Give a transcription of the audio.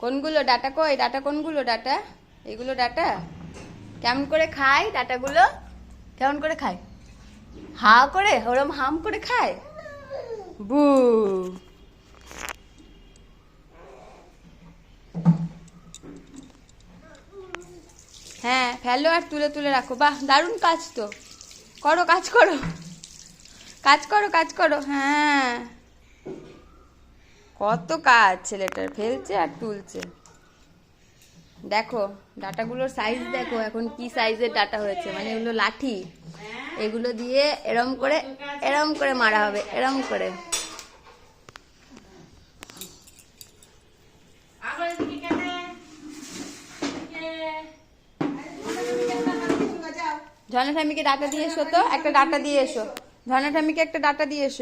কোনগুলো ডাটা? কই ডাটা? কোনগুলো ডাটা? এগুলো ডাটা? কেমন করে খায় ডাটাগুলো? কেমন করে খায়? হা করে, ওরম হাম করে খায়? বু। হ্যাঁ, ফেলো আর তুলে তুলে রাখো। বাহ, দারুণ কাজ তো। করো, কাজ করো, কাজ করো, কাজ করো। হ্যাঁ, কত কাজ ছেলেটার, ফেলছে আর তুলছে। দেখো ডাটাগুলোর সাইজ দেখো, এখন কি সাইজের ডাটা হয়েছে, মানে এগুলো লাঠি, এগুলো দিয়ে এরম করে মারা হবে, এরম করে। ঝর্ণা ঠাম্মিকে ডাটা দিয়ে এসো তো, একটা ডাটা দিয়ে এসো। ঝর্ণা ঠাম্মিকে একটা ডাটা দিয়ে এসো।